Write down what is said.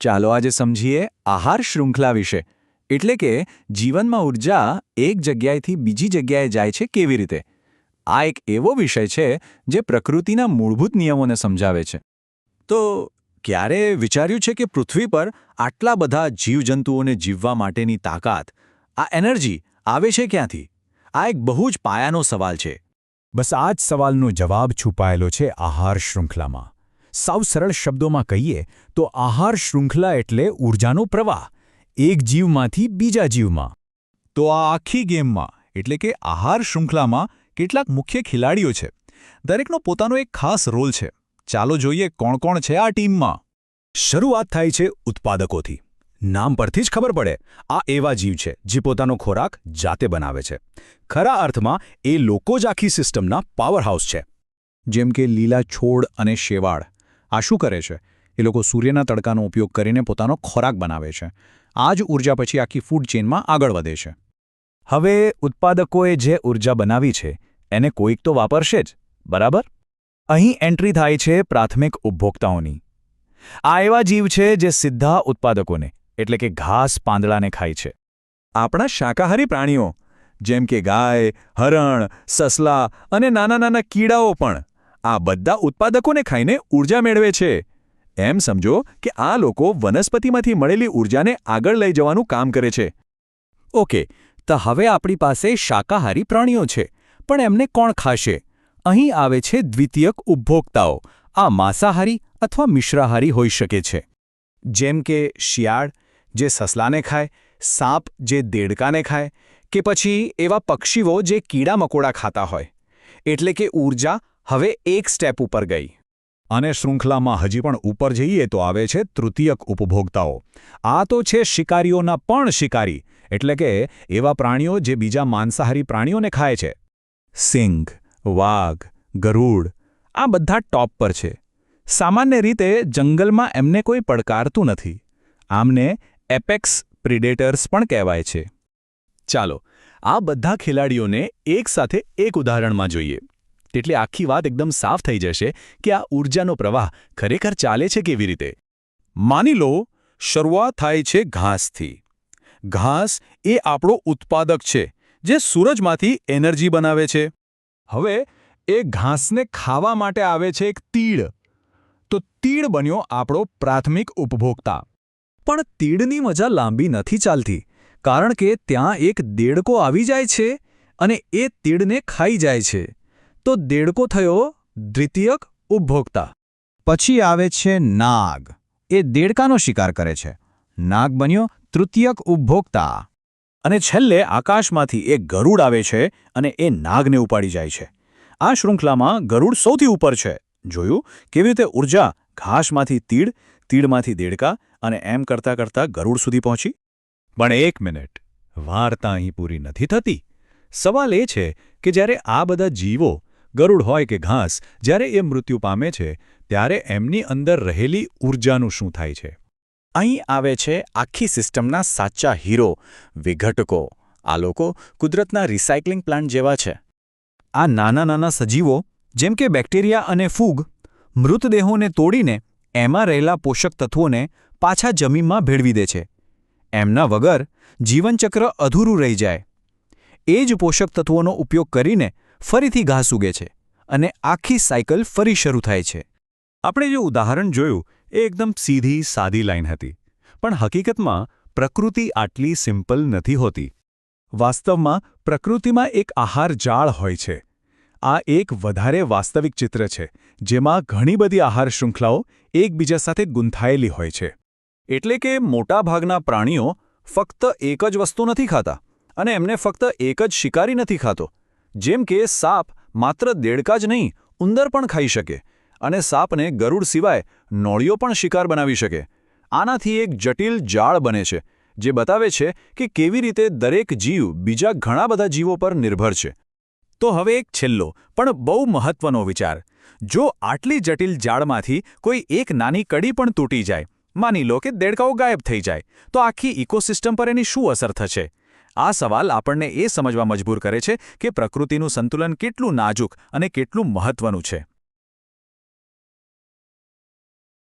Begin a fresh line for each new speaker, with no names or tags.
ચાલો આજે સમજીએ આહાર શૃંખલા વિશે એટલે કે જીવનમાં ઊર્જા એક જગ્યાએથી બીજી જગ્યાએ જાય છે કેવી રીતે આ એક એવો વિષય છે જે પ્રકૃતિના મૂળભૂત નિયમોને સમજાવે છે તો ક્યારે વિચાર્યું છે કે પૃથ્વી પર આટલા બધા જીવજંતુઓને જીવવા માટેની તાકાત આ એનર્જી આવે છે ક્યાંથી આ એક બહુ જ પાયાનો સવાલ છે
બસ આ જ સવાલનો જવાબ છુપાયેલો છે આહાર શૃંખલામાં સાવ સરળ શબ્દોમાં કહીએ તો આહાર શૃંખલા એટલે ઊર્જાનો પ્રવાહ એક જીવમાંથી બીજા જીવમાં
તો આ આખી ગેમમાં એટલે કે આહાર શૃંખલામાં કેટલાક મુખ્ય ખેલાડીઓ છે દરેકનો પોતાનો એક ખાસ રોલ છે ચાલો જોઈએ કોણ કોણ છે આ ટીમમાં
શરૂઆત થાય છે ઉત્પાદકોથી નામ પરથી જ ખબર પડે આ એવા જીવ છે જે પોતાનો ખોરાક જાતે બનાવે છે ખરા અર્થમાં એ લોકો જ આખી સિસ્ટમના પાવરહાઉસ છે
જેમ કે લીલા છોડ અને શેવાળ આ શું કરે છે એ લોકો સૂર્યના તડકાનો ઉપયોગ કરીને પોતાનો ખોરાક બનાવે છે આ જ ઊર્જા પછી આખી ફૂડ ચેઇનમાં આગળ વધે છે
હવે ઉત્પાદકોએ જે ઊર્જા બનાવી છે એને કોઈક તો વાપરશે જ બરાબર અહીં એન્ટ્રી થાય છે પ્રાથમિક ઉપભોક્તાઓની આ એવા જીવ છે જે સીધા ઉત્પાદકોને એટલે કે ઘાસ પાંદડાને ખાય છે
આપણા શાકાહારી પ્રાણીઓ જેમ કે ગાય હરણ સસલા અને નાના નાના કીડાઓ પણ આ બધા ઉત્પાદકોને ખાઈને ઊર્જા મેળવે છે એમ સમજો કે આ લોકો વનસ્પતિમાંથી મળેલી ઊર્જાને આગળ લઈ જવાનું કામ કરે છે ઓકે તો હવે આપણી પાસે શાકાહારી પ્રાણીઓ છે પણ એમને કોણ ખાશે અહીં આવે છે દ્વિતીયક ઉપભોક્તાઓ આ માંસાહારી અથવા મિશ્રાહારી હોઈ શકે છે
જેમ કે શિયાળ જે સસલાને ખાય સાપ જે દેડકાને ખાય કે પછી એવા પક્ષીઓ જે કીડા મકોડા ખાતા હોય એટલે કે ઊર્જા હવે એક સ્ટેપ ઉપર ગઈ અને શૃંખલામાં હજી પણ ઉપર જઈએ તો આવે છે તૃતીયક ઉપભોક્તાઓ આ તો છે શિકારીઓના પણ શિકારી એટલે કે એવા પ્રાણીઓ જે બીજા માંસાહારી પ્રાણીઓને ખાય છે સિંહ વાઘ ગરુડ આ બધા ટોપ પર છે સામાન્ય રીતે જંગલમાં એમને કોઈ પડકારતું નથી આમને એપેક્સ પ્રિડેટર્સ પણ કહેવાય છે ચાલો આ બધા ખેલાડીઓને એકસાથે એક ઉદાહરણમાં જોઈએ તેટલી આખી વાત એકદમ સાફ થઈ જશે કે આ ઊર્જાનો પ્રવાહ ખરેખર ચાલે છે કેવી રીતે માની લો શરૂઆત થાય છે ઘાસથી ઘાસ એ આપણો ઉત્પાદક છે જે સૂરજમાંથી એનર્જી બનાવે છે હવે એ ઘાસને ખાવા માટે આવે છે એક તીડ તો તીડ બન્યો આપણો પ્રાથમિક ઉપભોક્તા પણ તીડની મજા લાંબી નથી ચાલતી કારણ કે ત્યાં એક દેડકો આવી જાય છે અને એ તીડને ખાઈ જાય છે તો દેડકો થયો દ્વિતીયક ઉપભોક્તા પછી આવે છે નાગ એ દેડકાનો શિકાર કરે છે નાગ બન્યો તૃતીયક ઉપભોક્તા અને છેલ્લે આકાશમાંથી એક ગરુડ આવે છે અને એ નાગને ઉપાડી જાય છે આ શૃંખલામાં ગરુડ સૌથી ઉપર છે જોયું કેવી રીતે ઊર્જા ઘાસમાંથી તીડ તીડમાંથી દેડકા અને એમ કરતાં કરતાં ગરુડ સુધી પહોંચી પણ એક મિનિટ વાર્તા અહીં પૂરી નથી થતી સવાલ એ છે કે જ્યારે આ બધા જીવો ગરુડ હોય કે ઘાસ જ્યારે એ મૃત્યુ પામે છે ત્યારે એમની અંદર રહેલી ઊર્જાનું શું થાય છે અહીં આવે છે આખી સિસ્ટમના સાચા હીરો વિઘટકો આ લોકો કુદરતના રિસાયકલિંગ પ્લાન્ટ જેવા છે આ નાના નાના સજીવો જેમ કે બેક્ટેરિયા અને ફૂગ મૃતદેહોને તોડીને એમાં રહેલા પોષક તત્વોને પાછા જમીનમાં ભેળવી દે છે એમના વગર જીવનચક્ર અધૂરું રહી જાય એ જ પોષક તત્વોનો ઉપયોગ કરીને ફરીથી ઘાસ ઉગે છે અને આખી સાયકલ ફરી શરૂ થાય છે આપણે જે ઉદાહરણ જોયું એ એકદમ સીધી સાદી લાઈન હતી પણ હકીકતમાં પ્રકૃતિ આટલી સિમ્પલ નથી હોતી વાસ્તવમાં પ્રકૃતિમાં એક આહાર જાળ હોય છે આ એક વધારે વાસ્તવિક ચિત્ર છે જેમાં ઘણી બધી આહાર શૃંખલાઓ એકબીજા સાથે ગૂંથાયેલી હોય છે એટલે કે મોટાભાગના પ્રાણીઓ ફક્ત એક જ વસ્તુ નથી ખાતા અને એમને ફક્ત એક જ શિકારી નથી ખાતો જેમ કે સાપ માત્ર દેડકા જ નહીં ઉંદર પણ ખાઈ શકે અને સાપને ગરુડ સિવાય નોળિયો પણ શિકાર બનાવી શકે આનાથી એક જટિલ જાળ બને છે જે બતાવે છે કે કેવી રીતે દરેક જીવ બીજા ઘણા બધા જીવો પર નિર્ભર છે તો હવે એક છેલ્લો પણ બહુ મહત્વનો વિચાર જો આટલી જટિલ જાળમાંથી કોઈ એક નાની કડી પણ તૂટી જાય માની લો કે દેડકાઓ ગાયબ થઈ જાય તો આખી ઇકોસિસ્ટમ પર એની શું અસર થશે આ સવાલ આપણને એ સમજવા મજબૂર કરે છે કે પ્રકૃતિનું સંતુલન કેટલું નાજુક અને કેટલું મહત્વનું છે